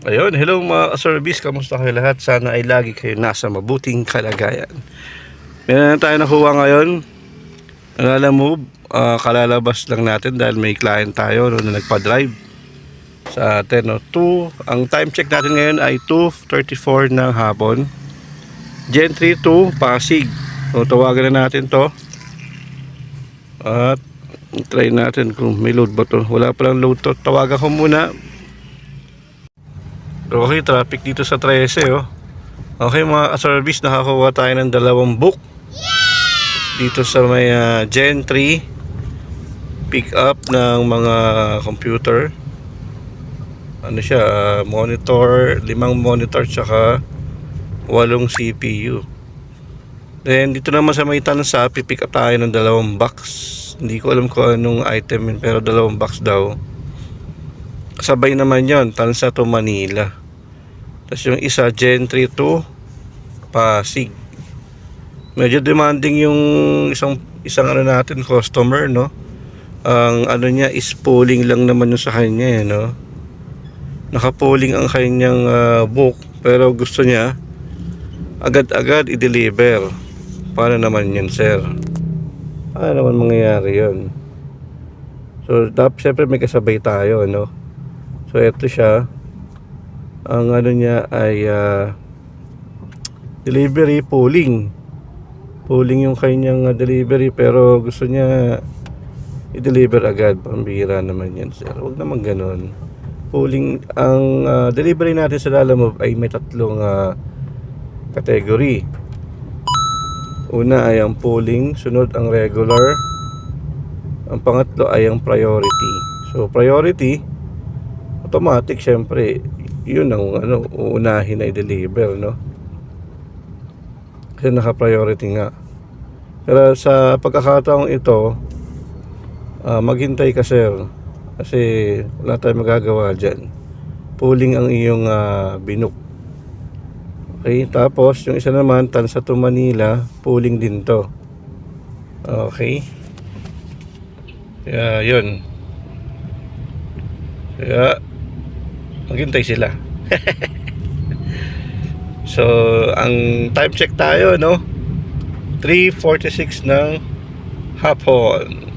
Ayun, hello mga ka-service, kamusta kayo lahat? Sana ay lagi kayo nasa mabuting kalagayan. Meron na tayo nakuha ngayon. Alam mo, kalalabas lang natin dahil may client tayo no, na nagpa-drive sa atin. No? Ang time check natin ngayon ay 2:34 ng hapon. Gen 3 to Pasig. So, tawagan na natin to. At try natin kung may load ba to. Wala palang load to. Tawagan ko muna. Okay, traffic dito sa 13 oh. Okay mga ka-service, nakakuha tayo ng dalawang book dito sa may Gen 3 pick up ng mga computer. Ano siya, monitor, 5 monitor tsaka 8 CPU. Then dito naman sa may tansa, pick up tayo ng dalawang box. Hindi ko alam kung anong item yun, pero dalawang box daw. Kasabay naman yon, tansa to Manila. Tapos yung isa Gen 3 to Pasig. Medyo demanding yung isang ano natin customer, no. Ang ano niya is polling lang naman yung sa kanya, no. Naka-polling ang kanyang book, pero gusto niya agad-agad i-deliver. Paano naman yun, sir? Paano naman mangyayari yun? So dapat syempre may kasabay tayo, no. So ito siya, ang ano niya ay delivery polling yung kanyang delivery, pero gusto niya i-deliver agad. Pambira naman yan, sir. Huwag naman ganun. Polling, ang delivery natin sa Lalamove ay may tatlong category. Una ay ang polling, sunod ang regular, ang pangatlo ay ang priority. So priority, automatic syempre yun ang ano, uunahin na i-deliver, no? Kasi naka-priority nga. Pero sa pagkakataong ito, maghintay ka, sir. Kasi wala tayong magagawa dyan. Pooling ang iyong binook. Okay, tapos yung isa naman, tansa to Manila, pooling din to. Okay. Kaya yun. Kaya maghintay sila. So ang time check tayo, no, 3:46 ng hapon.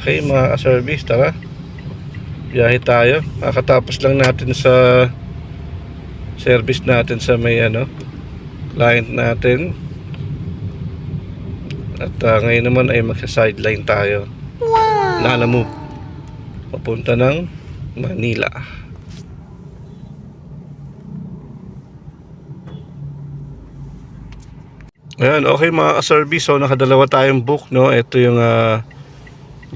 Okay mga ka-service, tara, biyahe tayo. Kakatapos lang natin sa service natin sa may ano, client natin. At ngayon naman ay magsa-sideline tayo. Wow. Lalamove papunta ng Manila. Ayan, okay mga ka-service, so nakadalawa tayong book, no. Ito yung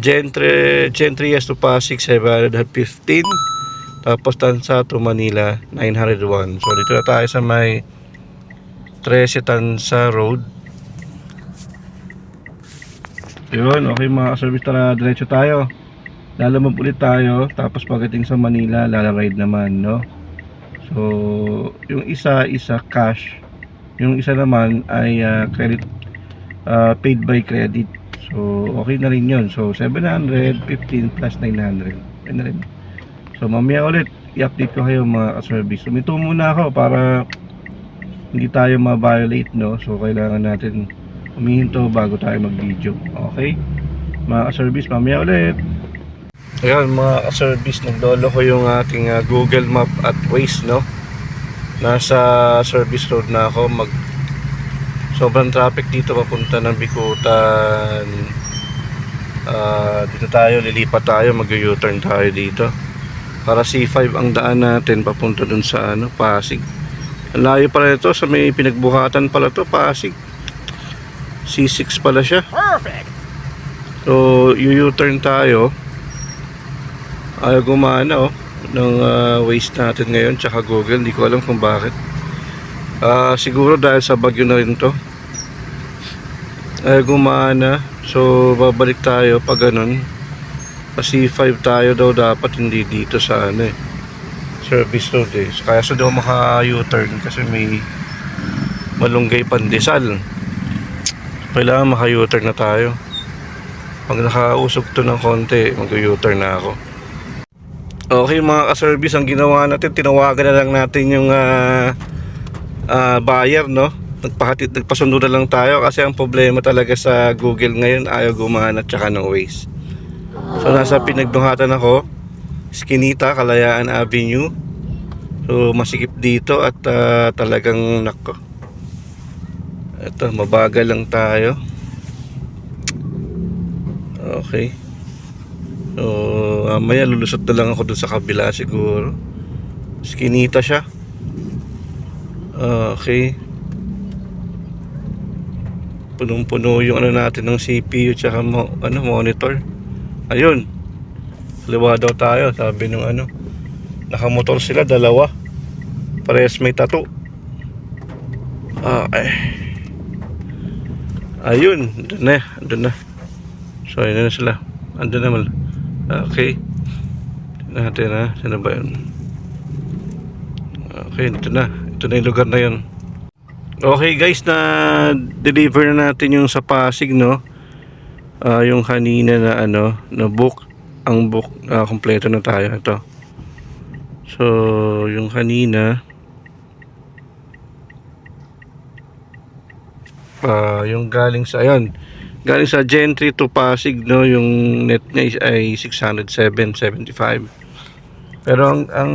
Gen 3S to Pasig 715, tapos tansa to Manila 901. So dito na tayo sa may 13 Tansa Road. Yun, okay mga ka-service, tara diretso tayo. Lalamove ulit tayo, tapos pagdating sa Manila lalaride naman, no. So yung isa cash, yung isa naman ay credit, paid by credit. So okay na rin yun. So 715 plus 900 okay na rin. So mamaya ulit i-update ko kayo mga ka-service. Sumito muna ako para hindi tayo ma-violate, no. So kailangan natin humihinto bago tayo mag-video. Okay mga ka-service, mamaya ulit. Ayan mga ka-service, naglolo ko yung ating Google Map at Waze, no. Nasa service road na ako. Sobrang traffic dito papunta ng Bikutan. Dito tayo, lilipat tayo, mag-U-turn tayo dito. Para C5 ang daan natin papunta dun sa ano, Pasig. Ang layo pala ito, sa may pinagbuhatan pala to, Pasig. C6 pala siya. Perfect. So U-turn tayo. Ayaw gumana, oh, ng Waze natin ngayon tsaka Google. Hindi ko alam kung bakit. Siguro dahil sa bagyo na rin to, ayaw gumana. So babalik tayo pag ganun. Kasi 5 tayo daw dapat, hindi dito sa ano service road So, kaya sa daw maka U-turn kasi may Malunggay Pandesal. Kailangan maka U-turn na tayo. Pag nakausog to ng konti, mag U-turn na ako. Okay mga ka-service, ang ginawa natin, tinawagan na lang natin yung buyer, no? Nagpasundo na lang tayo kasi ang problema talaga sa Google ngayon, ayaw gumana tsaka ng Waze. So nasa pinagbuhatan ako, Eskinita, Kalayaan Avenue. So masikip dito at talagang nako. Ito, mabagal lang tayo. Okay. So mamaya lulusot na lang ako dun sa kabila siguro. Eskinita siya. Okay. Punong-puno yung ano natin ng CPU tsaka monitor. Ayun. Liwa daw tayo, sabi nung ano. Nakamotor sila, dalawa. Parehas may tattoo. Okay. Ayun, andun na. So, ayun na sila. Andun naman. Okay. Tignan natin ha. Saan ba yun? Okay, ito na. Ito na yung lugar na yun. Okay guys, na deliver na natin yung sa Pasig, no? Yung kanina na na book. Ang book, kompleto na tayo. Ito. So, yung kanina yung galing sa Gentry to Pasig, no, yung net niya ay 607.75. Pero ang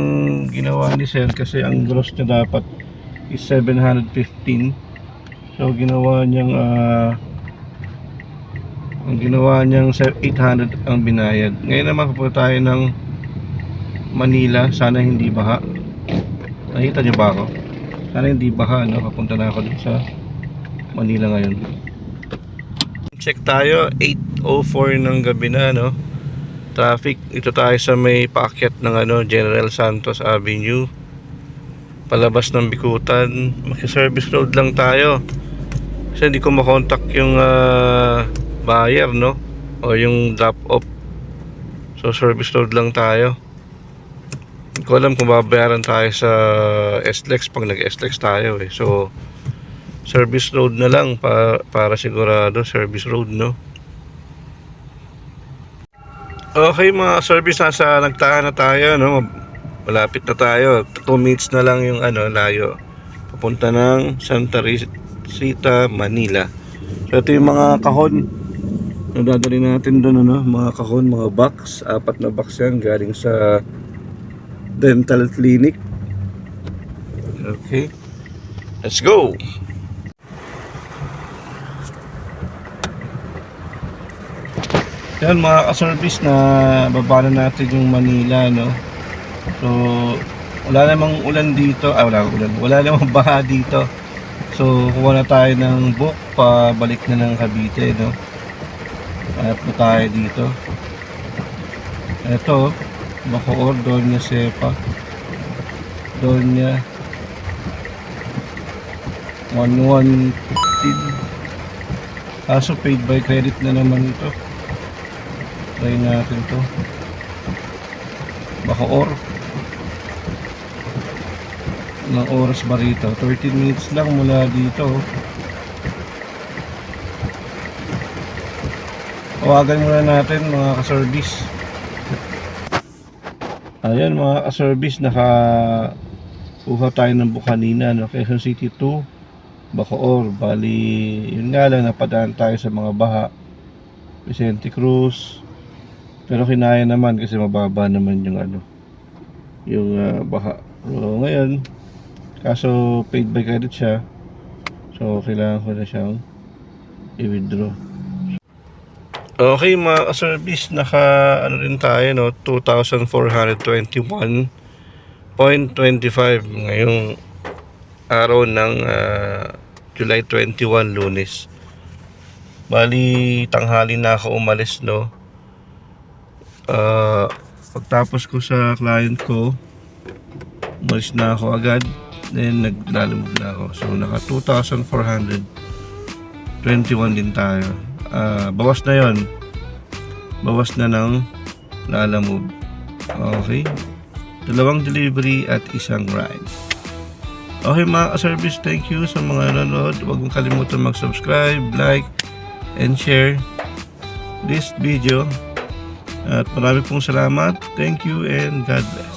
ginawa ni Sir, kasi ang gross niya dapat is 715. So ginawa niyang 800 ang binayad. Ngayon naman pupunta tayo ng Manila, sana hindi baha. Nakita niyo ba ako? Sana hindi baha, no? Papunta na ako dun sa Manila ngayon. Check tayo, 8:04 ng gabi na, no? Traffic. Ito tayo sa may paakyat ng General Santos Avenue, palabas ng Bikutan. Maki-service road lang tayo kasi hindi ko makontak yung buyer, no? O yung drop off. So service road lang tayo. Hindi ko alam kung babayaran tayo sa SLEX pag nag-SLEX tayo eh. So service road na lang para sigurado, service road, no? Okay mga service, nagtahan na tayo, no? Malapit na tayo. 2 minutes na lang yung layo. Papunta ng Santa Rita, Manila. So ito yung mga kahon na dadali natin doon, mga kahon, mga box. 4 na box yan galing sa dental clinic. Okay, let's go. Yan mga ka-service, na baba na natin yung Manila, no? So wala namang ulan dito, wala namang baha dito. So kuha na tayo ng book, pabalik na ng Cavite, no? Hanap na tayo dito. Ito, Bacoor, Doña Cepa, Doña 1115. Kaso paid by credit na naman ito. Try natin to. Bacoor. Ilang oras ba rito? 13 minutes lang mula dito. Tawagan muna natin mga ka-service. Ayan mga ka-service, nakakuha tayo ng book kanina, no? Quezon City to Bacoor. Bali, yun nga lang, napadaan tayo sa mga baha. Vicente Cruz. Pero kinaya naman kasi mababa naman yung baha. So ngayon, kaso paid by credit siya. So kailangan ko na siyang i-withdraw. Okay mga ka-service, rin tayo, no? 2,421.25 ngayong araw ng July 21, Lunes. Bali, tanghali na ako umalis, no? Pagtapos ko sa client ko, umalis na ako agad. Then naglalamove na ako. So naka 2,421 din tayo. Bawas na yon. Bawas na ng lalamove. Okay, 2 delivery at 1 ride. Okay mga ka-service, thank you sa mga nanonood. Huwag mong kalimutan mag-subscribe, like, and share this video. At marami pong salamat. Thank you and God bless.